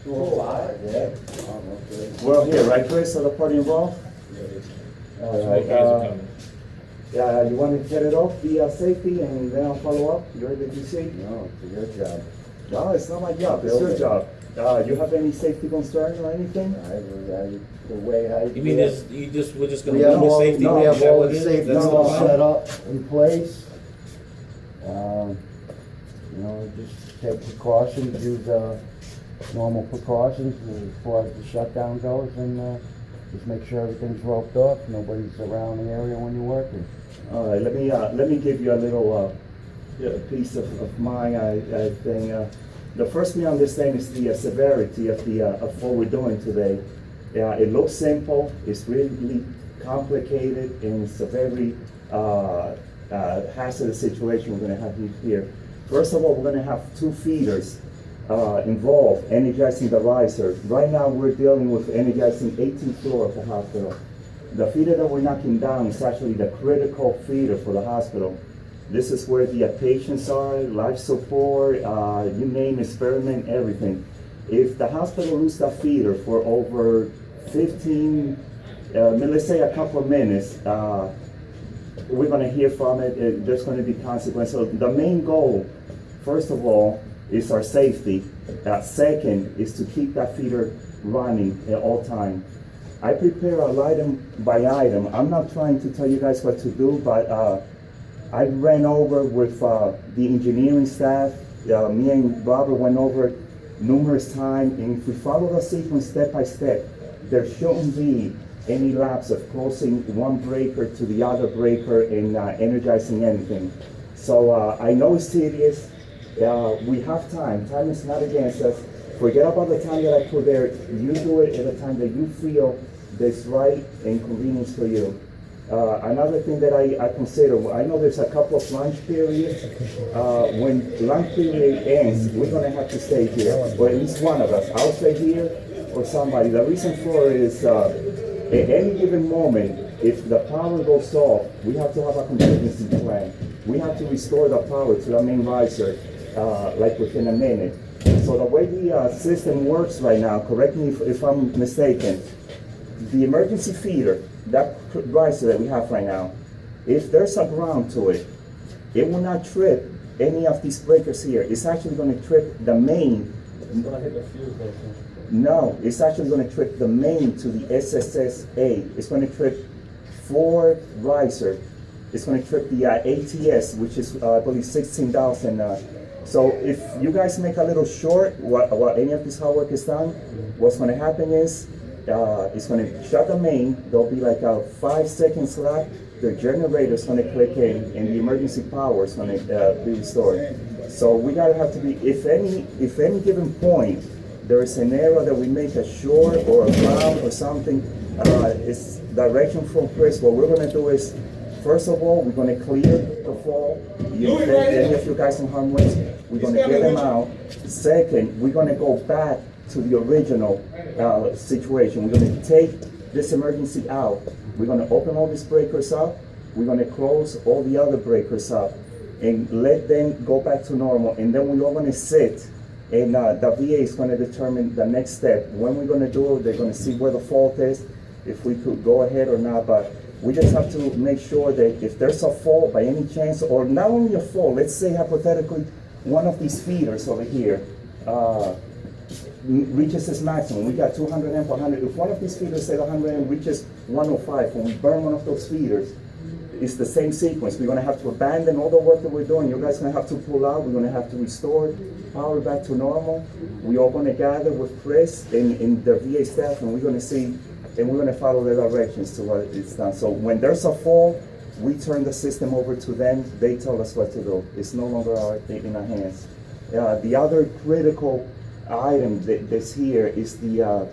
205? Yeah. Well, here, right, Chris, so the party involved? All right, yeah, you want to get it off the safety and then I'll follow up? You ready to see? No, it's your job. No, it's not my job, it's your job. You have any safety concern or anything? The way I. You mean we're just gonna We have run the all, safety? we have Is that all what the it is? safety That's all the set plan? up in place. You know, just take precautions, use, normal precautions as far as the shutdown goes, and, just make sure everything's roped off, nobody's around the area when you're working. All right, let me give you a little piece of my thing. The first thing I understand is the severity of what we're doing today. It looks simple, it's really complicated, and it's a very hazardous situation we're going to have here. First of all, we're going to have two feeders involved, energizing the riser. Right now, we're dealing with energizing 18th floor of the hospital. The feeder that we're knocking down is actually the critical feeder for the hospital. This is where the patients are, life support, you name experiment, everything. If the hospital loses that feeder for over 15, let's say a couple of minutes, we're going to hear from it. There's going to be consequences. So the main goal, first of all, is our safety. Second is to keep that feeder running at all time. I prepare item by item. I'm not trying to tell you guys what to do, but I ran over with the engineering staff. Me and Robert went over it numerous times, and if we follow the sequence step by step, there shouldn't be any lapse of closing one breaker to the other breaker and energizing anything. So I know it's tedious. We have time. Time is not against us. Forget about the time that I put there. You do it at a time that you feel that's right and convenience for you. Another thing that I consider, I know there's a couple of lunch periods. When lunch period ends, we're going to have to stay here, or at least one of us. I'll stay here or somebody. The reason for it is at any given moment, if the power goes off, we have to have a contingency plan. We have to restore the power to the main riser like within a minute. So the way the system works right now, correct me if I'm mistaken, the emergency feeder, that riser that we have right now, if there's a ground to it, it will not trip any of these breakers here. It's actually going to trip the main. It's going to hit the fuse, though. No, it's actually going to trip the main to the SSS-A. It's going to trip 4 riser. It's going to trip the ATS, which is, I believe, 16,000. So if you guys make a little short, while any of this hard work is done, what's going to happen is it's going to shut the main. There'll be like a 5-second slack. The generator is going to click in, and the emergency power is going to be restored. So we got to have to be, if any given point, there is an error that we make a short or a ground or something, it's direction from Chris. What we're going to do is, first of all, we're going to clear the fall. Any of you guys in harm's way, we're going to get them out. Second, we're going to go back to the original situation. We're going to take this emergency out. We're going to open all these breakers up. We're going to close all the other breakers up and let them go back to normal. And then we're all going to sit, and the VA is going to determine the next step. When we're going to do it, they're going to see where the fault is, if we could go ahead or not. But we just have to make sure that if there's a fault by any chance, or not only a fault, let's say hypothetically, one of these feeders over here reaches its maximum. We got 200 amp, 100. If one of these feeders at 100 amp reaches 105, when we burn one of those feeders, it's the same sequence. We're going to have to abandon all the work that we're doing. You guys are going to have to pull out. We're going to have to restore power back to normal. We're all going to gather with Chris and the VA staff, and we're going to see, and we're going to follow their directions to what it's done. So when there's a fault, we turn the system over to them. They tell us what to do. It's no longer in our hands. The other critical item that's here is the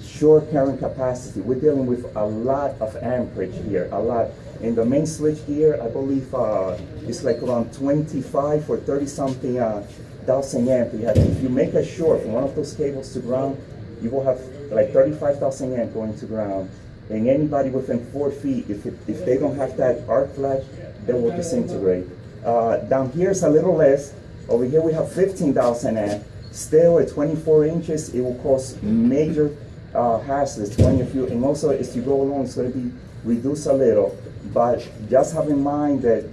short current capacity. We're dealing with a lot of amperage here, a lot. In the main switch gear, I believe it's like around 25 or 30 something thousand amp. If you make a short from one of those cables to ground, you will have like 35,000 amp going to ground. And anybody within 4 feet, if they don't have that arc flash, they will disintegrate. Down here is a little less. Over here we have 15,000 amp. still at 24 inches, it will cause major hazards when you feel, and also as you go along, it's going to be reduced a little. But just have in mind that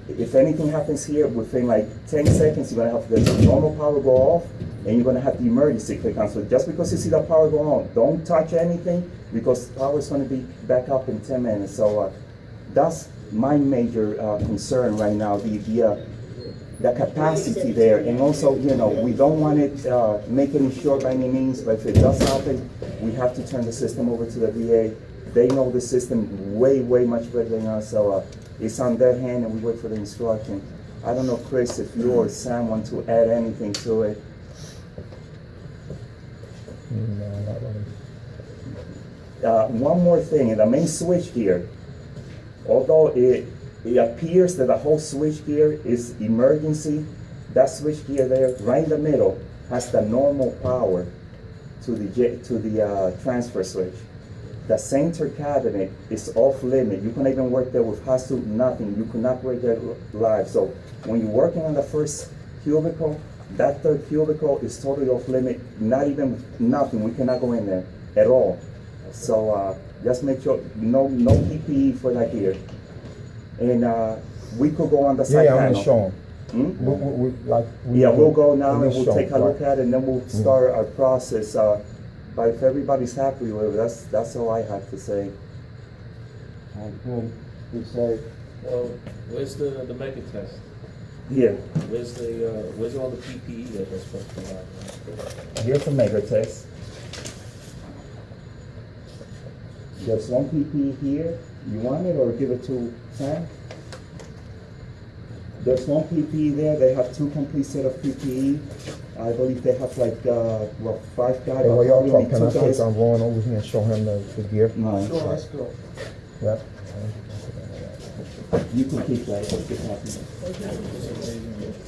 if anything happens here, within like 10 seconds, you're going to have the normal power go off, and you're going to have the emergency click on. So just because you see the power go on, don't touch anything, because power is going to be back up in 10 minutes. So that's my major concern right now, the capacity there. And also, you know, we don't want it making it short by any means, but if it does happen, we have to turn the system over to the VA. They know the system way, way much better than us, so it's on their hand, and we wait for the instruction. I don't know, Chris, if you or Sam want to add anything to it. No, not really. One more thing, in the main switch gear, although it appears that the whole switch gear is emergency, that switch gear there, right in the middle, has the normal power to the transfer switch. The center cabinet is off limit. You can't even work there with HASU, nothing. You could not work there live. So when you're working on the first cubicle, that third cubicle is totally off limit, not even nothing. We cannot go in there at all. So just make sure, no PPE for that gear. And we could go on the side Yeah, I'm panel. gonna show them. We'll go now and we'll take a look at it, and then we'll start our process. But if everybody's happy with it, that's all I have to say. All right, good. Be safe. Well, where's the mega test? Here, Where's all the PPE that they're supposed to provide? here's the mega test. There's one PPE here. You want it or give it to Sam? There's one PPE there. They have two complete set of PPE. I believe they have like 5 guys. Hey, while y'all probably talk, can I two take guys. Ron over here and show him the gear? No, let's go. Yep. you can keep that. Let's get happy.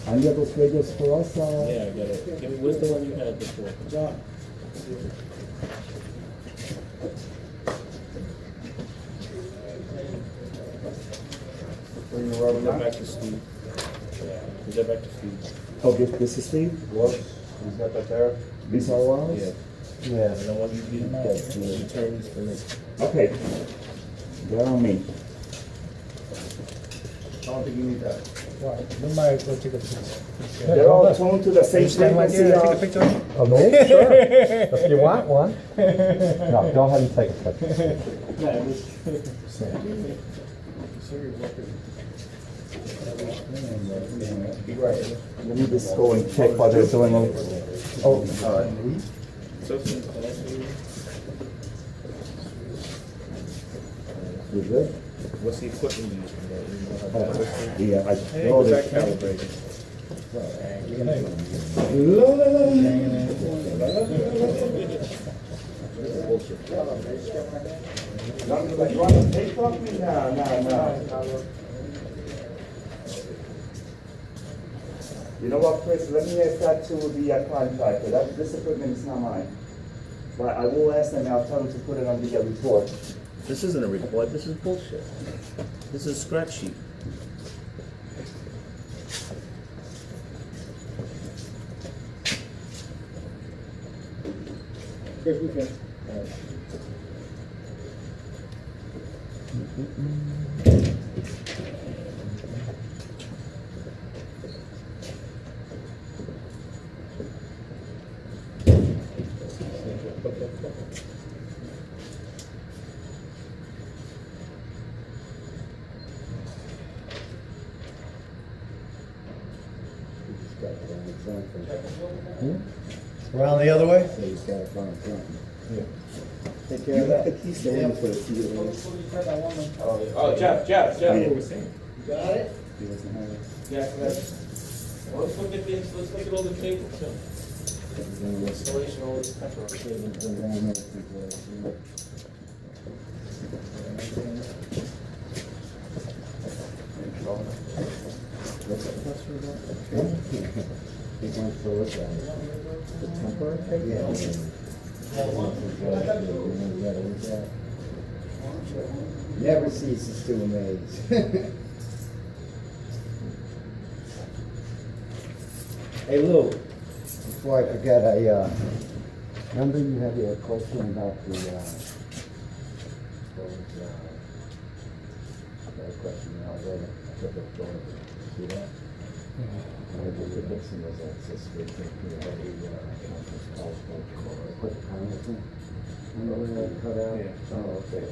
Any of those radios for us? Yeah, I got it. Give me, where's the one you had before? John. Bring the rubber Is that mat. back to Steve? Yeah. Is that back to Steve? Oh, this is Steve? Gloves. He's got that there. These are ours? Yeah. Yeah. And then when you get return these for me. Okay. They're on me. I don't think you need that. We might go take a picture. They're all tuned to the same frequency. Oh, no? Sure. If you want one. No, go ahead and take a picture. Let me just go and check what they're doing. Oh, all right. You good? What's the equipment you use for that? Yeah, I Hey, know was that that. calibrated? You want to take off me? No. You know what, Chris, let me ask that to the contractor. This equipment is not mine. But I will ask them, and I'll tell them to put it on the report. This isn't a report, this is bullshit. This is a scratch sheet. Chris, we can. Around the other way? Take You care of have the that. keys there for the key. Oh, Jeff, Yeah. what we're saying. Got it? He doesn't have it. Yeah, well, let's look at this, let's look at all the cables too. Installation, all this temporary. Never ceases to amaze. Hey Lou, before I forget, remember you had a question about the, that question now, I read it. I took it, see that? Put the comments in. Remember when I cut out? Yeah. Oh, okay.